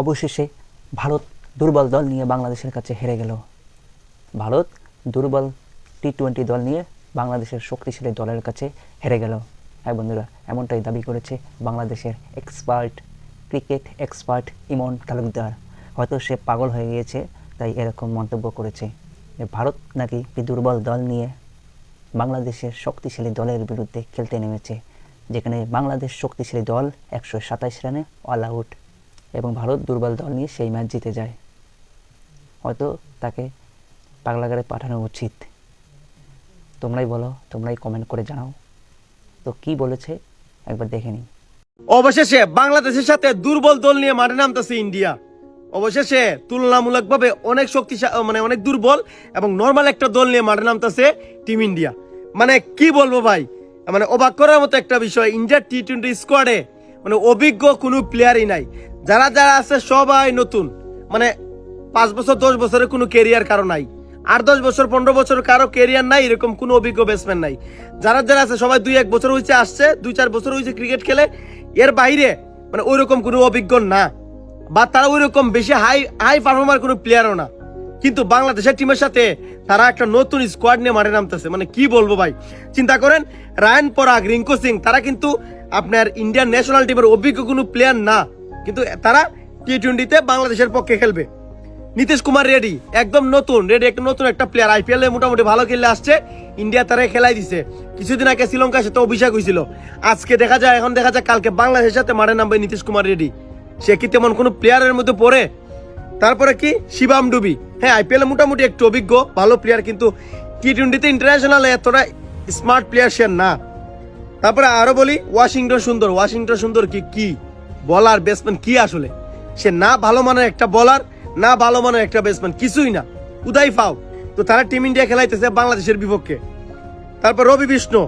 অবশেষে ভারত দুর্বল দল নিয়ে বাংলাদেশের কাছে হেরে গেল। ভারত দুর্বল টি-20 দল নিয়ে বাংলাদেশের শক্তিশালী দলের কাছে হেরে গেল। হ্যাঁ বন্ধুরা, এমনটাই দাবি করেছে বাংলাদেশের ক্রিকেট এক্সপার্ট ইমন তালুকদার। হয়তো সে পাগল হয়ে গিয়েছে, তাই এরকম মন্তব্য করেছে যে ভারত নাকি দুর্বল দল নিয়ে বাংলাদেশের শক্তিশালী দলের বিরুদ্ধে খেলতে নেমেছে, যেখানে বাংলাদেশ শক্তিশালী দল 127 রানে অল আউট এবং ভারত দুর্বল দল নিয়ে সেই ম্যাচ জিতে যায়। হয়তো তাকে পাগলাগারে পাঠানো উচিত। তোমরাই বলো, তোমরাই কমেন্ট করে জানাও তো কি বলেছে, একবার দেখে নিই। অবশেষে বাংলাদেশের সাথে দুর্বল দল নিয়ে মাঠে নামতেছে ইন্ডিয়া। অবশেষে তুলনামূলকভাবে অনেক শক্তিশালী অনেক দুর্বল এবং নর্মাল একটা দল নিয়ে মাঠে নামতেছে টিম ইন্ডিয়া। কি বলবো ভাই, অবাক করার মতো একটা বিষয়। ইন্ডিয়ার টি-20 স্কোয়াডে অভিজ্ঞ কোনো প্লেয়ারই নাই। যারা যারা আছে সবাই নতুন, 5 বছর 10 বছরের কোনো ক্যারিয়ার কারো নাই, 8-10 বছর 15 বছর কারো ক্যারিয়ার নাই, এরকম কোনো অভিজ্ঞ ব্যাটসম্যান নাই। যারা যারা আছে সবাই 2-1 বছর হয়েছে আসছে, 2-4 বছর হয়েছে ক্রিকেট খেলে। এর বাইরে ওইরকম কোনো অভিজ্ঞ না, বা তারা ওইরকম বেশি হাই পারফর্মার কোনো প্লেয়ারও না। কিন্তু বাংলাদেশের টিমের সাথে তারা একটা নতুন স্কোয়াড নিয়ে মাঠে নামতেছে। কি বলবো ভাই, চিন্তা করেন, রায়ান পরাগ, রিঙ্কু সিং, তারা কিন্তু আপনার ইন্ডিয়ান ন্যাশনাল টিমের অভিজ্ঞ কোনো প্লেয়ার না, কিন্তু তারা টি-20তে বাংলাদেশের পক্ষে খেলবে। নীতিশ কুমার রেডি একদম নতুন, একটা নতুন একটা প্লেয়ার, IPL এ মোটামুটি ভালো খেলে আসছে। ইন্ডিয়া তারা খেলাই দিছে। কিছুদিন আগে শ্রীলঙ্কার সাথে অভিষেক হয়েছিল। আজকে দেখা যায়, এখন দেখা যায় কালকে বাংলাদেশের সাথে মাঠে নামবে নীতিশ কুমার রেডি। সে কি তেমন কোনো প্লেয়ারের মধ্যে পড়ে? তারপরে কি শিবাম ডুবি, হ্যাঁ IPL এ মোটামুটি একটু অভিজ্ঞ ভালো প্লেয়ার, কিন্তু টি-20তে ইন্টারন্যাশনাল এতটা স্মার্ট প্লেয়ার সে না। তারপরে আরো বলি ওয়াশিংটন সুন্দর কি বলার ব্যাটসম্যান, কি আসলে সে না ভালো মানের একটা বলার, না ভালো মানের একটা ব্যাটসম্যান, কিছুই না, উদয় ফাও। তো তারা টিম ইন্ডিয়া খেলাইতেছে বাংলাদেশের বিপক্ষে। তারপর রবি বিষ্ণু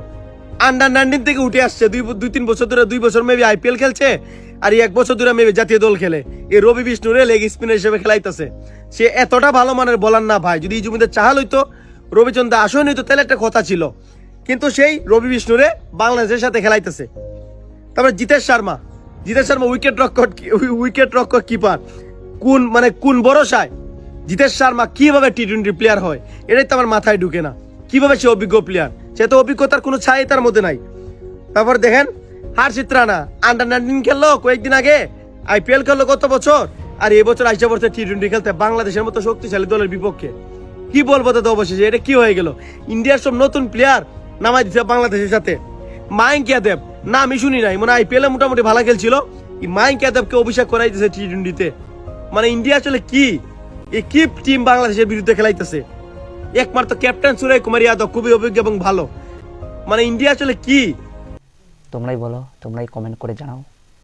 আন্ডার-19 থেকে উঠে আসছে, 2-3 বছর ধরে, 2 বছর মেবি IPL খেলছে, আর 1 বছর ধরে মেবি জাতীয় দল খেলে। এই রবি বিষ্ণুরে লেগ স্পিনার হিসেবে খেলাইতেছে। সে এতটা ভালো মানের বলার না ভাই। যদি জমিতে চাহাল হইতো, রবিচন্দ্র আসন হইতো, তাহলে একটা কথা ছিল, কিন্তু সেই রবি বিষ্ণুরে বাংলাদেশের সাথে খেলাইতেছে। তারপর জিতেশ শর্মা উইকেট রক্ষক কিপার, কোন ভরসায় জিতেশ শর্মা কিভাবে টি-20 প্লেয়ার হয়, এটাই তো আমার মাথায় ঢুকে না। কিভাবে সে অভিজ্ঞ প্লেয়ার? সে তো অভিজ্ঞতার কোনো ছাই তার মধ্যে নাই। তারপর দেখেন হার্ষিত রানা আন্ডার-19 খেললো কয়েকদিন আগে, IPL খেললো কত বছর, আর এই বছর আইসা পড়ছে টি-20 খেলতে বাংলাদেশের মতো শক্তিশালী দলের বিপক্ষে। কি বলবো তো অবশেষে এটা কি হয়ে গেল? ইন্ডিয়ার সব নতুন প্লেয়ার নামাই দিচ্ছে বাংলাদেশের সাথে। মায়াঙ্ক ইয়াদব নামই শুনি নাই, IPL এ মোটামুটি ভালো খেলছিল, মায়াঙ্ক ইয়াদবকে অভিষেক করাই দিয়েছে টি-20তে। ইন্ডিয়া আসলে কি টিম বাংলাদেশের বিরুদ্ধে খেলাইতেছে? একমাত্র ক্যাপ্টেন সূর্য কুমার যাদব খুবই অভিজ্ঞ এবং ভালো। ইন্ডিয়া আসলে কি? তোমরাই বলো, তোমরাই কমেন্ট করে জানাও।